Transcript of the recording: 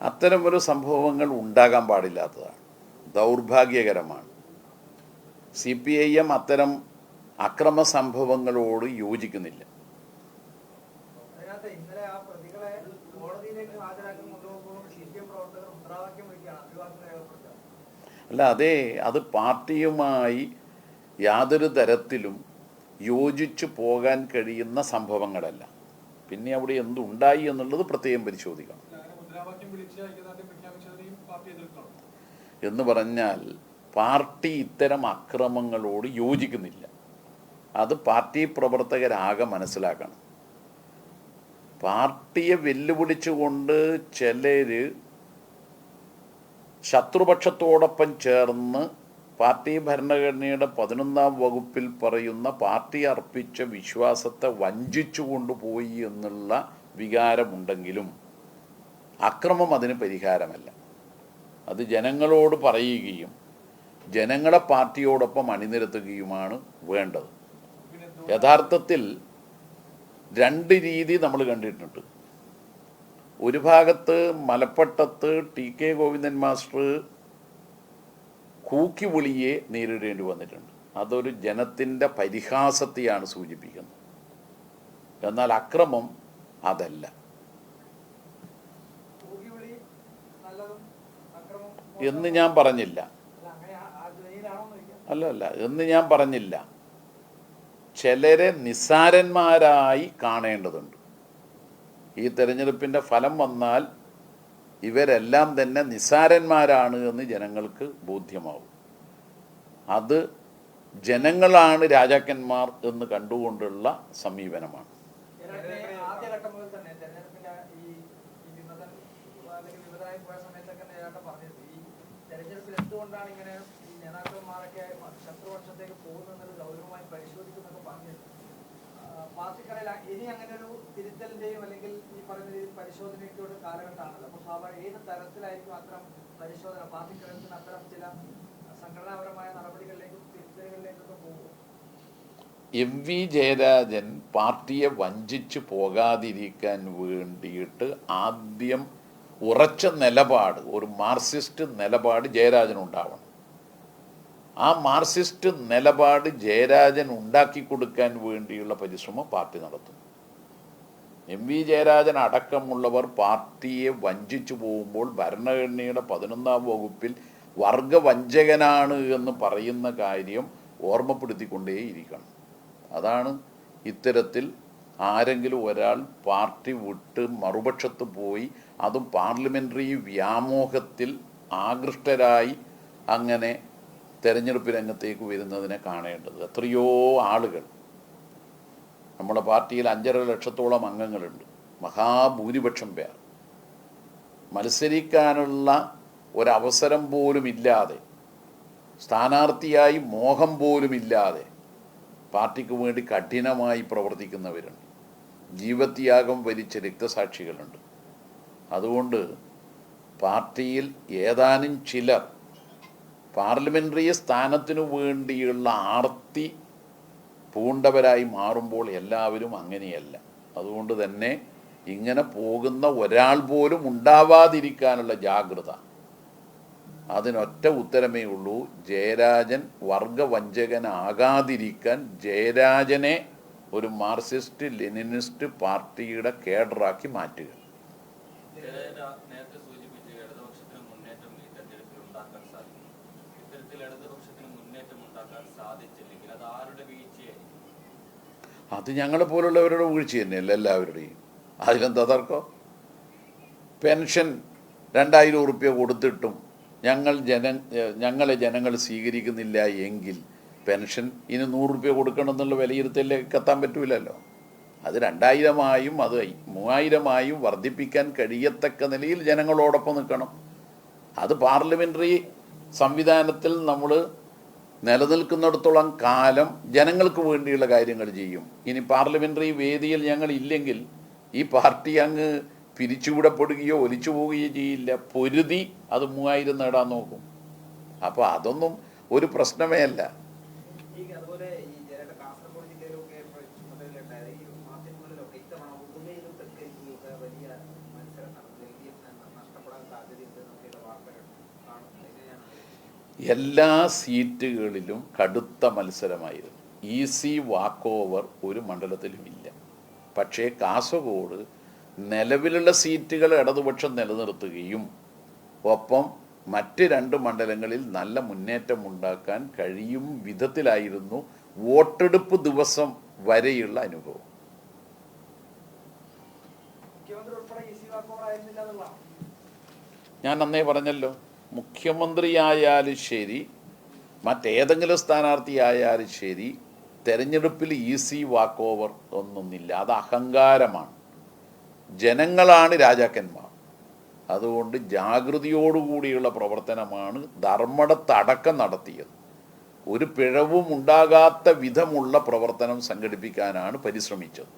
അത്തരമൊരു സംഭവങ്ങൾ ഉണ്ടാകാൻ പാടില്ലാത്തതാണ്, ദൗർഭാഗ്യകരമാണ്. CPIM അത്തരം അക്രമ സംഭവങ്ങളോട് യോജിക്കുന്നില്ല. അല്ല, അത് പാർട്ടിയുമായി യാതൊരു തരത്തിലും യോജിച്ചു പോകാൻ കഴിയുന്ന സംഭവങ്ങളല്ല. പിന്നെ അവിടെ എന്തുണ്ടായി എന്നുള്ളത് പ്രത്യേകം പരിശോധിക്കണം. എന്ന് പറഞ്ഞാൽ പാർട്ടി ഇത്തരം അക്രമങ്ങളോട് യോജിക്കുന്നില്ല. അത് പാർട്ടി പ്രവർത്തകരാകെ മനസ്സിലാക്കണം. പാർട്ടിയെ വെല്ലുവിളിച്ചുകൊണ്ട് ചിലർ ശത്രുപക്ഷത്തോടൊപ്പം ചേർന്ന് പാർട്ടി ഭരണഘടനയുടെ 11-ാം വകുപ്പിൽ പറയുന്ന പാർട്ടി അർപ്പിച്ച വിശ്വാസത്തെ വഞ്ചിച്ചു കൊണ്ടുപോയി എന്നുള്ള വികാരമുണ്ടെങ്കിലും അക്രമം അതിന് പരിഹാരമല്ല. അത് ജനങ്ങളോട് പറയുകയും ജനങ്ങളെ പാർട്ടിയോടൊപ്പം അണിനിരത്തുകയുമാണ് വേണ്ടത്. യഥാർത്ഥത്തിൽ 2 രീതി നമ്മൾ കണ്ടിട്ടുണ്ട്. ഒരു ഭാഗത്ത് മലപ്പട്ടത്ത് TK ഗോവിന്ദൻ മാസ്റ്റർ കൂക്കിവിളിയെ നേരിടേണ്ടി വന്നിട്ടുണ്ട്. അതൊരു ജനത്തിൻ്റെ പരിഹാസത്തെയാണ് സൂചിപ്പിക്കുന്നത്. എന്നാൽ അക്രമം അതല്ല എന്ന് ഞാൻ പറഞ്ഞില്ല. അല്ല എന്ന് ഞാൻ പറഞ്ഞില്ല. ചിലരെ നിസ്സാരന്മാരായി കാണേണ്ടതുണ്ട്. ഈ തെരഞ്ഞെടുപ്പിൻ്റെ ഫലം വന്നാൽ ഇവരെല്ലാം തന്നെ നിസ്സാരന്മാരാണ് എന്ന് ജനങ്ങൾക്ക് ബോധ്യമാവും. അത് ജനങ്ങളാണ് രാജാക്കന്മാർ എന്ന് കണ്ടുകൊണ്ടുള്ള സമീപനമാണ്. പാർട്ടിക്കടയിൽ ഇനി അങ്ങനെ ഒരു തിരുത്തലിന്റെയും അല്ലെങ്കിൽ ഈ പറയുന്ന പരിശോധനയ്ക്കുള്ള കാലഘട്ടമാണല്ലോ. അപ്പോൾ സ്വാഭാവിക ഏത് തരത്തിലായിരിക്കും അത്തരം പരിശോധന? പാർട്ടിക്കടലത്തിന് അത്തരം ചില സംഘടനാപരമായ നടപടികളിലേക്കും തിരുത്തലുകളിലേക്കൊക്കെ പോകും. MV ജയരാജൻ പാർട്ടിയെ വഞ്ചിച്ചു പോകാതിരിക്കാൻ വേണ്ടിയിട്ട് ആദ്യം ഉറച്ച നിലപാട്, ഒരു മാർക്സിസ്റ്റ് നിലപാട് ജയരാജൻ ഉണ്ടാവണം. ആ മാർക്സിസ്റ്റ് നിലപാട് ജയരാജൻ ഉണ്ടാക്കി കൊടുക്കാൻ വേണ്ടിയുള്ള പരിശ്രമം പാർട്ടി നടത്തും. MV ജയരാജൻ അടക്കമുള്ളവർ പാർട്ടിയെ വഞ്ചിച്ചു പോകുമ്പോൾ ഭരണഘടനയുടെ 11-ാം വകുപ്പിൽ വർഗവഞ്ചകനാണ് എന്ന് പറയുന്ന കാര്യം ഓർമ്മപ്പെടുത്തിക്കൊണ്ടേയിരിക്കണം. അതാണ് ഇത്തരത്തിൽ ആരെങ്കിലും ഒരാൾ പാർട്ടി വിട്ട് മറുപക്ഷത്ത് പോയി, അതും പാർലമെൻ്ററി വ്യാമോഹത്തിൽ ആകൃഷ്ടരായി അങ്ങനെ തെരഞ്ഞെടുപ്പ് രംഗത്തേക്ക് വരുന്നതിനെ കാണേണ്ടത്. എത്രയോ ആളുകൾ, നമ്മുടെ പാർട്ടിയിൽ 5.5 ലക്ഷത്തോളം അംഗങ്ങളുണ്ട്. മഹാഭൂരിപക്ഷം പേർ മത്സരിക്കാനുള്ള ഒരവസരം പോലും ഇല്ലാതെ, സ്ഥാനാർത്ഥിയായി മോഹം പോലും ഇല്ലാതെ പാർട്ടിക്ക് വേണ്ടി കഠിനമായി പ്രവർത്തിക്കുന്നവരുണ്ട്. ജീവത്യാഗം വരിച്ച രക്തസാക്ഷികളുണ്ട്. അതുകൊണ്ട് പാർട്ടിയിൽ ഏതാനും ചിലർ പാർലമെൻ്ററി സ്ഥാനത്തിനു വേണ്ടിയുള്ള ആർത്തി പൂണ്ടവരായി മാറുമ്പോൾ എല്ലാവരും അങ്ങനെയല്ല. അതുകൊണ്ട് തന്നെ ഇങ്ങനെ പോകുന്ന ഒരാൾ പോലും ഉണ്ടാവാതിരിക്കാനുള്ള ജാഗ്രത, അതിനൊറ്റ ഉത്തരമേ ഉള്ളൂ. ജയരാജൻ വർഗവഞ്ചകനാകാതിരിക്കാൻ ജയരാജനെ ഒരു മാർക്സിസ്റ്റ് ലെനിനിസ്റ്റ് പാർട്ടിയുടെ കേഡറാക്കി മാറ്റുക. അത് ഞങ്ങളെ പോലുള്ളവരുടെ വീഴ്ച തന്നെയല്ല എല്ലാവരുടെയും. അതിലെന്താ തർക്കം? പെൻഷൻ 2000 ഉറുപ്പ്യ കൊടുത്തിട്ടും ഞങ്ങളെ ജനങ്ങൾ സ്വീകരിക്കുന്നില്ല എങ്കിൽ പെൻഷൻ ഇനി 100 ഉറുപ്പ്യ കൊടുക്കണം എന്നുള്ള വിലയിരുത്തലിലേക്ക് എത്താൻ പറ്റൂലല്ലോ. അത് 2000-ആയും അത് 3000-ആയും വർദ്ധിപ്പിക്കാൻ കഴിയത്തക്ക നിലയിൽ ജനങ്ങളോടൊപ്പം നിൽക്കണം. അത് പാർലമെൻ്ററി സംവിധാനത്തിൽ നമ്മൾ നിലനിൽക്കുന്നിടത്തോളം കാലം ജനങ്ങൾക്ക് വേണ്ടിയുള്ള കാര്യങ്ങൾ ചെയ്യും. ഇനി പാർലമെൻ്ററി വേദിയിൽ ഞങ്ങൾ ഇല്ലെങ്കിൽ ഈ പാർട്ടി അങ്ങ് പിരിച്ചുവിടപ്പെടുകയോ ഒലിച്ചു പോവുകയോ ചെയ്യില്ല. പൊരുതി അത് 3000 നേടാൻ നോക്കും. അപ്പോൾ അതൊന്നും ഒരു പ്രശ്നമേ അല്ല. എല്ലാ സീറ്റുകളിലും കടുത്ത മത്സരമായിരുന്നു. ഈസി വാക്ക് ഓവർ ഒരു മണ്ഡലത്തിലുമില്ല. പക്ഷേ കാസർഗോഡ് നിലവിലുള്ള സീറ്റുകൾ ഇടതുപക്ഷം നിലനിർത്തുകയും ഒപ്പം മറ്റ് 2 മണ്ഡലങ്ങളിൽ നല്ല മുന്നേറ്റം ഉണ്ടാക്കാൻ കഴിയും വിധത്തിലായിരുന്നു വോട്ടെടുപ്പ് ദിവസം വരെയുള്ള അനുഭവം. മുഖ്യമന്ത്രി ഉൾപ്പെടെ ഈസി വാക്കോവർ ആയിരുന്നില്ല എന്നുള്ളതാണ്. ഞാൻ അന്നേ പറഞ്ഞല്ലോ, മുഖ്യമന്ത്രിയായാലും ശരി മറ്റേതെങ്കിലും സ്ഥാനാർത്ഥിയായാലും ശരി തെരഞ്ഞെടുപ്പിൽ ഈസി വാക്ക് ഓവർ ഒന്നുമില്ല. അത് അഹങ്കാരമാണ്. ജനങ്ങളാണ് രാജാക്കന്മാർ. അതുകൊണ്ട് ജാഗ്രതയോടുകൂടിയുള്ള പ്രവർത്തനമാണ് ധർമ്മടത്തടക്കം നടത്തിയത്. ഒരു പിഴവും ഉണ്ടാകാത്ത വിധമുള്ള പ്രവർത്തനം സംഘടിപ്പിക്കാനാണ് പരിശ്രമിച്ചത്.